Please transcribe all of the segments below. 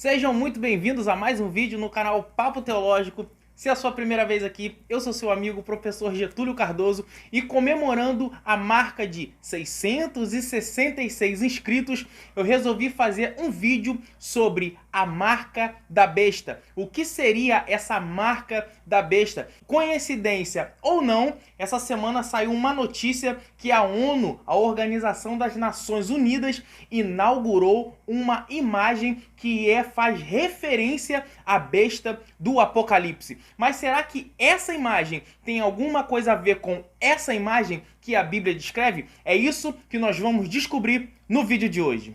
Sejam muito bem-vindos a mais um vídeo no canal Papo Teológico. Se é a sua primeira vez aqui, eu sou seu amigo, professor Getúlio Cardoso, e comemorando a marca de 666 inscritos, eu resolvi fazer um vídeo sobre a marca da besta. O que seria essa marca da besta? Coincidência ou não, essa semana saiu uma notícia que a ONU, a Organização das Nações Unidas, inaugurou uma imagem que faz referência à besta do Apocalipse. Mas será que essa imagem tem alguma coisa a ver com essa imagem que a Bíblia descreve? É isso que nós vamos descobrir no vídeo de hoje.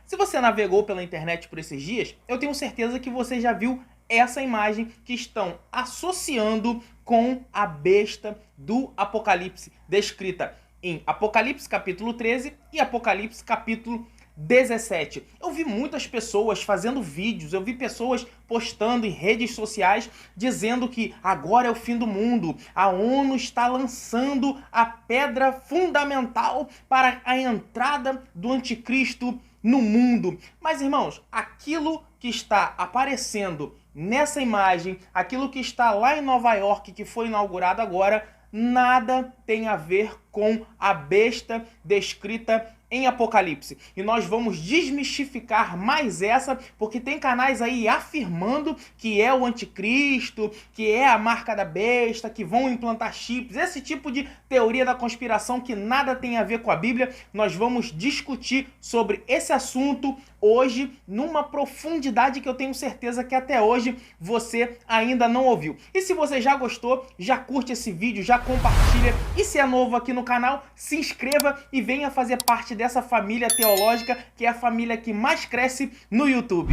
Se você navegou pela internet por esses dias, eu tenho certeza que você já viu essa imagem que estão associando com a besta do Apocalipse, descrita em Apocalipse capítulo 13 e Apocalipse capítulo 17. Eu vi muitas pessoas fazendo vídeos, eu vi pessoas postando em redes sociais dizendo que agora é o fim do mundo. A ONU está lançando a pedra fundamental para a entrada do anticristo no mundo. Mas, irmãos, aquilo que está aparecendo nessa imagem, aquilo que está lá em Nova York, que foi inaugurado agora, nada tem a ver com a besta descrita em Apocalipse. E nós vamos desmistificar mais essa, porque tem canais aí afirmando que é o anticristo, que é a marca da besta, que vão implantar chips, esse tipo de teoria da conspiração que nada tem a ver com a Bíblia. Nós vamos discutir sobre esse assunto hoje numa profundidade que eu tenho certeza que até hoje você ainda não ouviu. E se você já gostou, já curte esse vídeo, já compartilha, e se é novo aqui no canal, se inscreva e venha fazer parte dessa família teológica, que é a família que mais cresce no YouTube.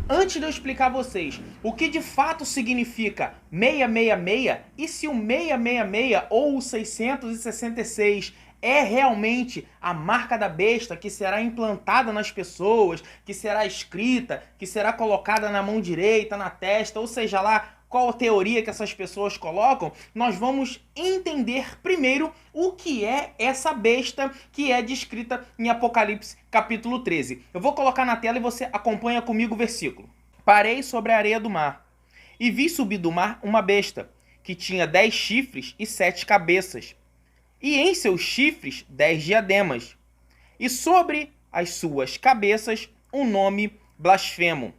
Antes de eu explicar a vocês o que de fato significa 666 e se o 666 ou o 666 é realmente a marca da besta que será implantada nas pessoas, que será escrita, que será colocada na mão direita, na testa, ou seja lá qual a teoria que essas pessoas colocam, nós vamos entender primeiro o que é essa besta que é descrita em Apocalipse capítulo 13. Eu vou colocar na tela e você acompanha comigo o versículo. Parei sobre a areia do mar e vi subir do mar uma besta que tinha 10 chifres e 7 cabeças, e em seus chifres 10 diademas, e sobre as suas cabeças um nome blasfemo.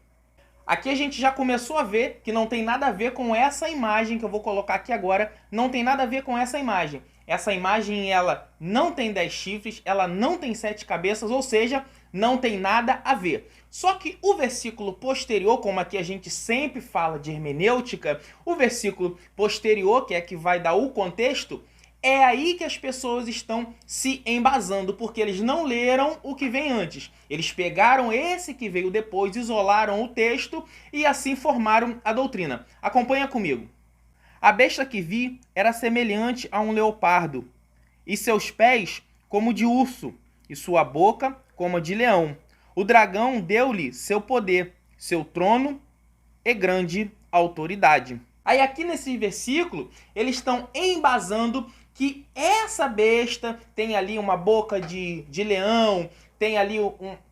Aqui a gente já começou a ver que não tem nada a ver com essa imagem que eu vou colocar aqui agora, não tem nada a ver com essa imagem. Essa imagem, ela não tem 10 chifres, ela não tem 7 cabeças, ou seja, não tem nada a ver. Só que o versículo posterior, como aqui a gente sempre fala de hermenêutica, o versículo posterior, que é que vai dar o contexto, é aí que as pessoas estão se embasando, porque eles não leram o que vem antes. Eles pegaram esse que veio depois, isolaram o texto e assim formaram a doutrina. Acompanha comigo. A besta que vi era semelhante a um leopardo, e seus pés como de urso, e sua boca como a de leão. O dragão deu-lhe seu poder, seu trono e grande autoridade. Aí aqui nesse versículo, eles estão embasando que essa besta tem ali uma boca de leão, tem ali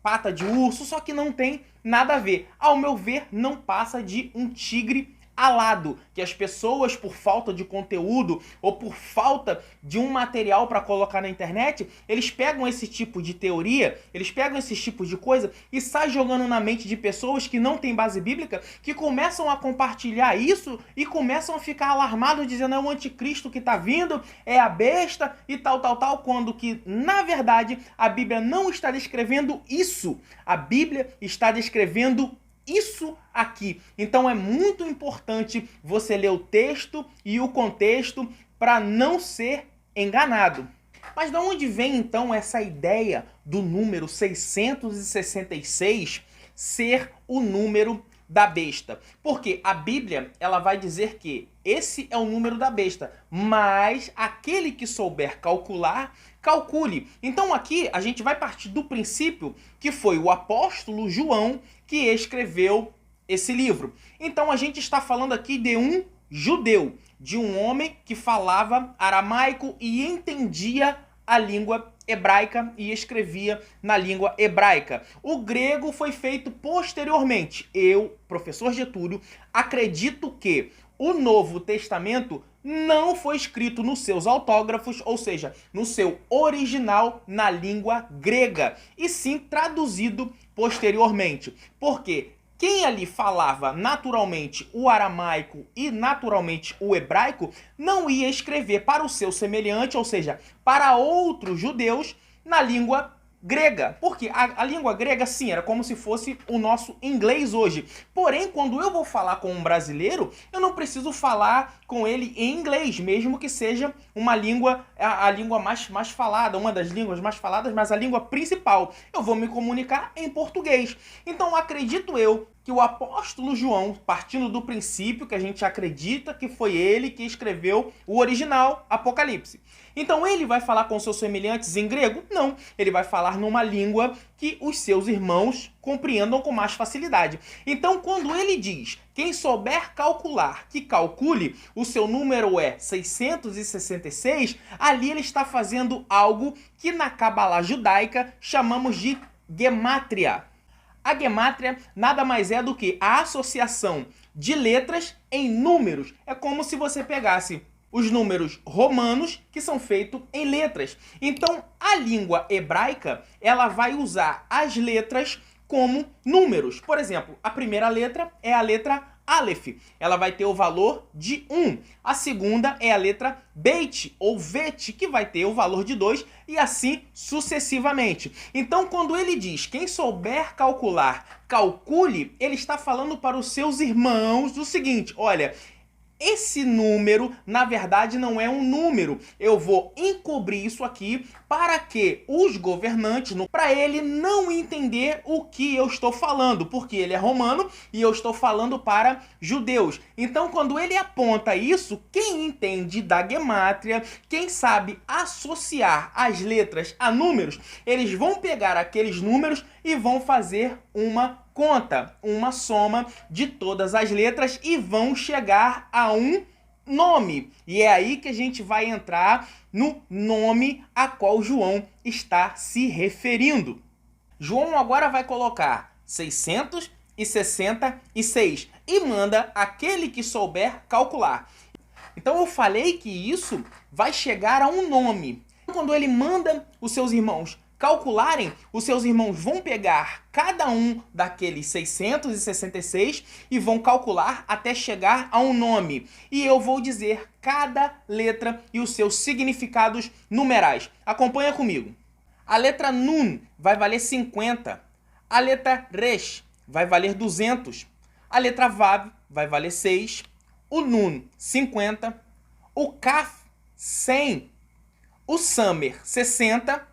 pata de urso, só que não tem nada a ver. Ao meu ver, não passa de um tigre alado, que as pessoas, por falta de conteúdo ou por falta de um material para colocar na internet, eles pegam esse tipo de teoria, eles pegam esse tipo de coisa e saem jogando na mente de pessoas que não têm base bíblica, que começam a compartilhar isso e começam a ficar alarmados, dizendo é o anticristo que está vindo, é a besta e tal, quando que, na verdade, a Bíblia não está descrevendo isso. A Bíblia está descrevendo isso aqui. Então é muito importante você ler o texto e o contexto para não ser enganado. Mas de onde vem então essa ideia do número 666 ser o número da besta? Porque a Bíblia, ela vai dizer que esse é o número da besta, mas aquele que souber calcular, calcule. Então aqui a gente vai partir do princípio que foi o apóstolo João que escreveu esse livro. Então a gente está falando aqui de um judeu, de um homem que falava aramaico e entendia a língua hebraica e escrevia na língua hebraica. O grego foi feito posteriormente. Eu, professor Getúlio, acredito que o Novo Testamento não foi escrito nos seus autógrafos, ou seja, no seu original na língua grega, e sim traduzido posteriormente. Porque quem ali falava naturalmente o aramaico e naturalmente o hebraico não ia escrever para o seu semelhante, ou seja, para outros judeus, na língua grega. Porque a língua grega, sim, era como se fosse o nosso inglês hoje. Porém, quando eu vou falar com um brasileiro, eu não preciso falar com ele em inglês, mesmo que seja uma língua, a língua mais falada, uma das línguas mais faladas, mas a língua principal. Eu vou me comunicar em português. Então, acredito eu que o apóstolo João, partindo do princípio que a gente acredita que foi ele que escreveu o original Apocalipse. Então ele vai falar com seus semelhantes em grego? Não, ele vai falar numa língua que os seus irmãos compreendam com mais facilidade. Então quando ele diz, quem souber calcular, que calcule, o seu número é 666, ali ele está fazendo algo que na Cabalá judaica chamamos de gemátria. A gemátria nada mais é do que a associação de letras em números. É como se você pegasse os números romanos que são feitos em letras. Então, a língua hebraica, ela vai usar as letras como números. Por exemplo, a primeira letra é a letra Aleph. Ela vai ter o valor de 1. A segunda é a letra Beit, ou Vet, que vai ter o valor de 2, e assim sucessivamente. Então, quando ele diz, quem souber calcular, calcule, ele está falando para os seus irmãos o seguinte, olha, esse número, na verdade, não é um número. Eu vou encobrir isso aqui para que os governantes, para ele não entender o que eu estou falando, porque ele é romano e eu estou falando para judeus. Então, quando ele aponta isso, quem entende da gemátria, quem sabe associar as letras a números, eles vão pegar aqueles números e vão fazer uma conta, uma soma de todas as letras e vão chegar a um nome. E é aí que a gente vai entrar no nome a qual João está se referindo. João agora vai colocar 666 e manda aquele que souber calcular. Então eu falei que isso vai chegar a um nome. Quando ele manda os seus irmãos calcularem, os seus irmãos vão pegar cada um daqueles 666 e vão calcular até chegar a um nome. E eu vou dizer cada letra e os seus significados numerais. Acompanha comigo. A letra Nun vai valer 50. A letra Resh vai valer 200. A letra Vav vai valer 6. O Nun, 50. O Kaf, 100. O Samer, 60.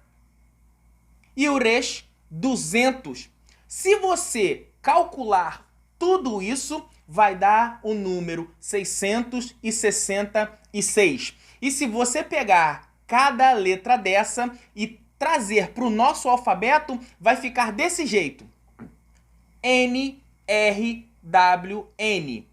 E o Resh, 200. Se você calcular tudo isso, vai dar o número 666. E se você pegar cada letra dessa e trazer para o nosso alfabeto, vai ficar desse jeito. N, R, W, N.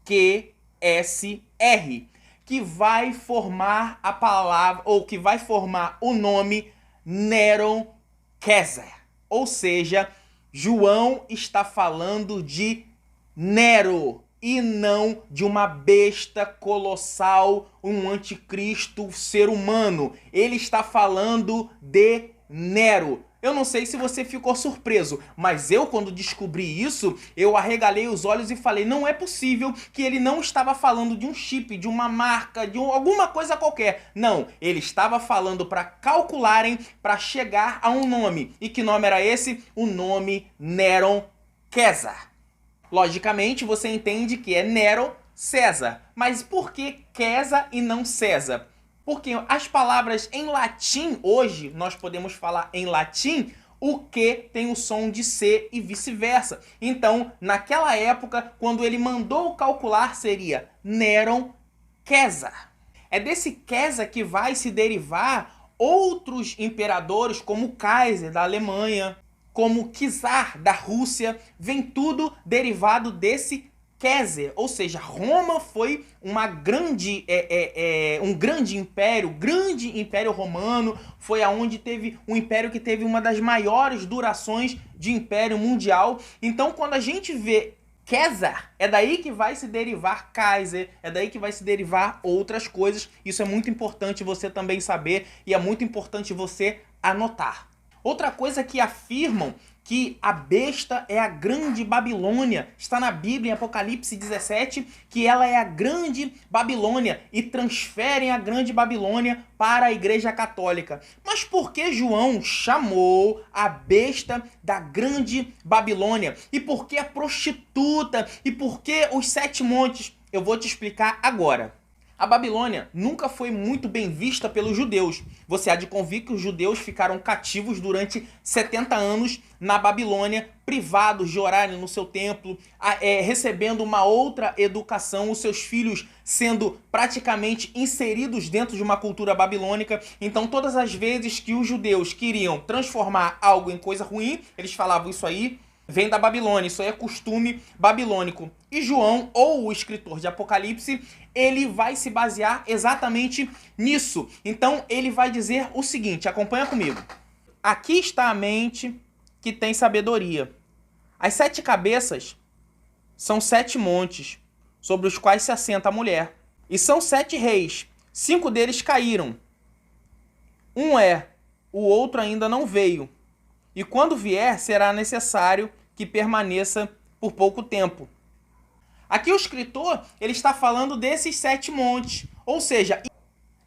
Q, S, R. Que vai formar a palavra, ou que vai formar o nome Neron Kézer. Ou seja, João está falando de Nero e não de uma besta colossal, um anticristo ser humano. Ele está falando de Nero. Eu não sei se você ficou surpreso, mas eu, quando descobri isso, eu arregalei os olhos e falei, não é possível que ele não estava falando de um chip, de uma marca, de alguma coisa qualquer. Não, ele estava falando para calcularem, para chegar a um nome. E que nome era esse? O nome Neron Kézer. Logicamente, você entende que é Nero César. Mas por que Kézer e não César? Porque as palavras em latim, hoje nós podemos falar em latim, o que tem o som de C e vice-versa. Então, naquela época, quando ele mandou calcular, seria Neron Kézer. É desse Kézer que vai se derivar outros imperadores, como Kaiser da Alemanha, como Czar da Rússia, vem tudo derivado desse Késer, ou seja, Roma foi um grande império, grande império romano, foi aonde teve um império que teve uma das maiores durações de império mundial. Então, quando a gente vê César, é daí que vai se derivar Kaiser, é daí que vai se derivar outras coisas. Isso é muito importante você também saber e é muito importante você anotar. Outra coisa que afirmam que a besta é a grande Babilônia. Está na Bíblia, em Apocalipse 17, que ela é a grande Babilônia e transferem a grande Babilônia para a Igreja Católica. Mas por que João chamou a besta da grande Babilônia? E por que a prostituta? E por que os 7 montes? Eu vou te explicar agora. A Babilônia nunca foi muito bem vista pelos judeus. Você há de convir que os judeus ficaram cativos durante 70 anos na Babilônia, privados de orarem no seu templo, recebendo uma outra educação, os seus filhos sendo praticamente inseridos dentro de uma cultura babilônica. Então, todas as vezes que os judeus queriam transformar algo em coisa ruim, eles falavam isso aí vem da Babilônia, isso aí é costume babilônico. E João, ou o escritor de Apocalipse, ele vai se basear exatamente nisso. Então ele vai dizer o seguinte, acompanha comigo. Aqui está a mente que tem sabedoria. As 7 cabeças são 7 montes, sobre os quais se assenta a mulher. E são 7 reis, 5 deles caíram. Um o outro ainda não veio. E quando vier, será necessário que permaneça por pouco tempo. Aqui o escritor ele está falando desses 7 montes. Ou seja,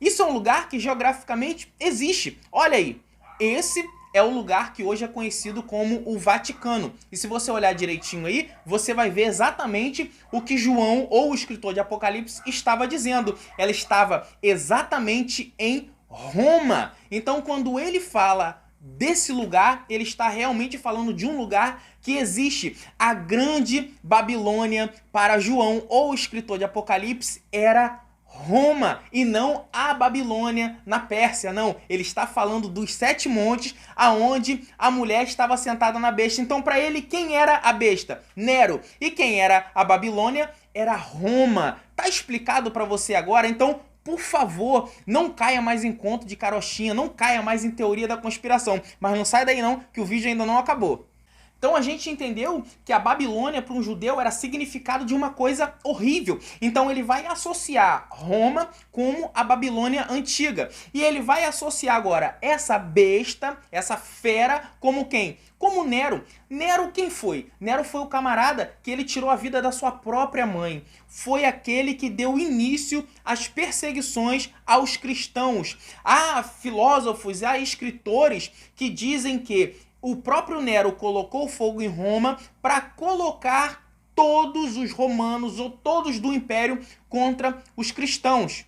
isso é um lugar que geograficamente existe. Olha aí, esse é o lugar que hoje é conhecido como o Vaticano. E se você olhar direitinho aí, você vai ver exatamente o que João, ou o escritor de Apocalipse, estava dizendo. Ela estava exatamente em Roma. Então, quando ele fala desse lugar, ele está realmente falando de um lugar que existe. A grande Babilônia para João, ou o escritor de Apocalipse, era Roma e não a Babilônia na Pérsia, não. Ele está falando dos 7 montes aonde a mulher estava sentada na besta. Então, para ele, quem era a besta? Nero. E quem era a Babilônia? Era Roma. Tá explicado para você agora? Então, por favor, não caia mais em conto de carochinha, não caia mais em teoria da conspiração. Mas não sai daí não, que o vídeo ainda não acabou. Então a gente entendeu que a Babilônia para um judeu era significado de uma coisa horrível. Então ele vai associar Roma como a Babilônia antiga. E ele vai associar agora essa besta, essa fera, como quem? Como Nero. Nero quem foi? Nero foi o camarada que ele tirou a vida da sua própria mãe. Foi aquele que deu início às perseguições aos cristãos. Há filósofos, há escritores que dizem que o próprio Nero colocou fogo em Roma para colocar todos os romanos ou todos do império contra os cristãos.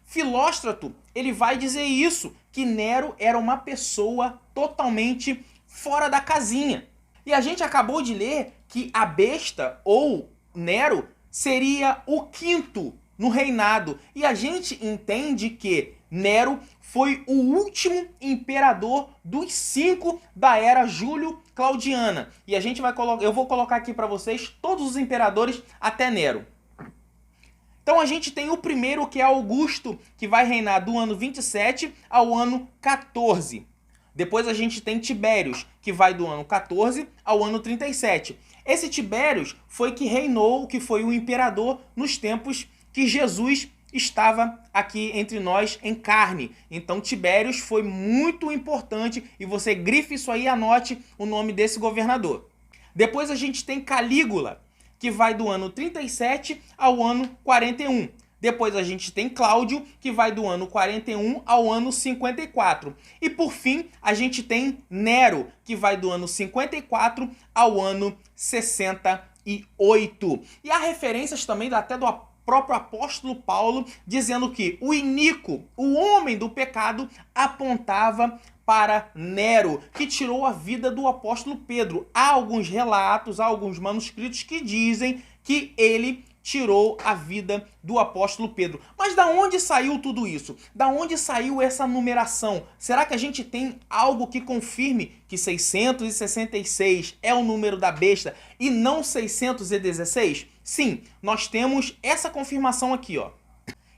Filóstrato, ele vai dizer isso, que Nero era uma pessoa totalmente fora da casinha. E a gente acabou de ler que a besta, ou Nero, seria o 5º no reinado. E a gente entende que Nero foi o último imperador dos 5 da era Júlio-Claudiana. E a gente vai eu vou colocar aqui para vocês todos os imperadores até Nero. Então a gente tem o primeiro, que é Augusto, que vai reinar do ano 27 ao ano 14. Depois a gente tem Tibérios, que vai do ano 14 ao ano 37. Esse Tibérios foi que reinou, que foi o imperador nos tempos que Jesus estava aqui entre nós em carne. Então Tibérios foi muito importante e você grife isso aí e anote o nome desse governador. Depois a gente tem Calígula, que vai do ano 37 ao ano 41. Depois a gente tem Cláudio, que vai do ano 41 ao ano 54. E por fim, a gente tem Nero, que vai do ano 54 ao ano 68. E há referências também até do próprio apóstolo Paulo, dizendo que o iníquo, o homem do pecado, apontava para Nero, que tirou a vida do apóstolo Pedro. Há alguns relatos, há alguns manuscritos que dizem que ele tirou a vida do apóstolo Pedro. Mas da onde saiu tudo isso? Da onde saiu essa numeração? Será que a gente tem algo que confirme que 666 é o número da besta e não 616? Sim, nós temos essa confirmação aqui, ó.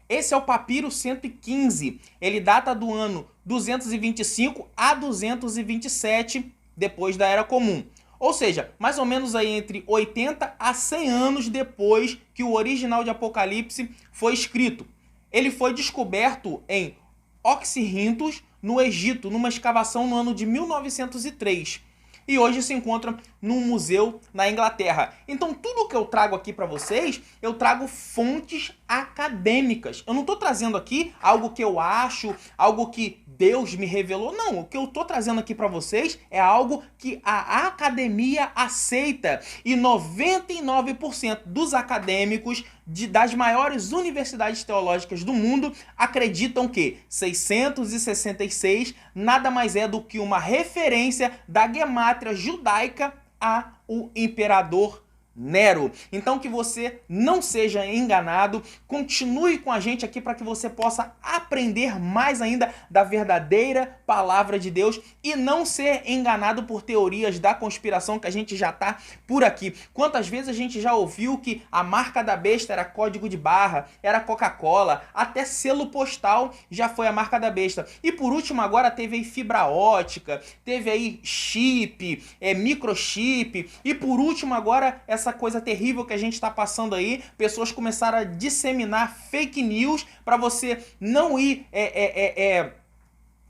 Esse é o papiro 115. Ele data do ano 225 a 227 depois da Era Comum. Ou seja, mais ou menos aí entre 80 a 100 anos depois que o original de Apocalipse foi escrito. Ele foi descoberto em Oxirrintos, no Egito, numa escavação no ano de 1903. E hoje se encontra num museu na Inglaterra. Então tudo que eu trago aqui para vocês, eu trago fontes acadêmicas. Eu não estou trazendo aqui algo que eu acho, algo que Deus me revelou. Não, o que eu estou trazendo aqui para vocês é algo que a academia aceita. E 99% dos acadêmicos das maiores universidades teológicas do mundo acreditam que 666 nada mais é do que uma referência da gemátria judaica ao imperador Nero. Então que você não seja enganado, continue com a gente aqui para que você possa aprender mais ainda da verdadeira palavra de Deus e não ser enganado por teorias da conspiração que a gente já tá por aqui. Quantas vezes a gente já ouviu que a marca da besta era código de barra, era Coca-Cola, até selo postal já foi a marca da besta. E por último agora teve aí fibra ótica, teve aí chip, microchip e por último agora essa coisa terrível que a gente está passando aí, pessoas começaram a disseminar fake news para você não ir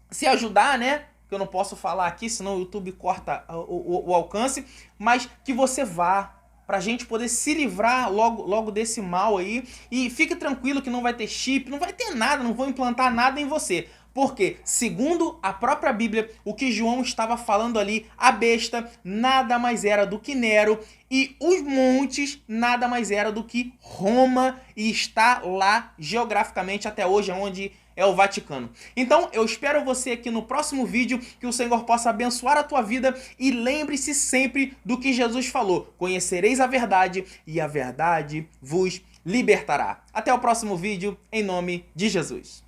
se ajudar, né? Que eu não posso falar aqui, senão o YouTube corta o alcance, mas que você vá pra gente poder se livrar logo desse mal aí. E fique tranquilo que não vai ter chip, não vai ter nada, não vou implantar nada em você. Porque, segundo a própria Bíblia, o que João estava falando ali, a besta nada mais era do que Nero e os montes nada mais era do que Roma e está lá geograficamente até hoje, onde é o Vaticano. Então, eu espero você aqui no próximo vídeo, que o Senhor possa abençoar a tua vida e lembre-se sempre do que Jesus falou: conhecereis a verdade e a verdade vos libertará. Até o próximo vídeo, em nome de Jesus.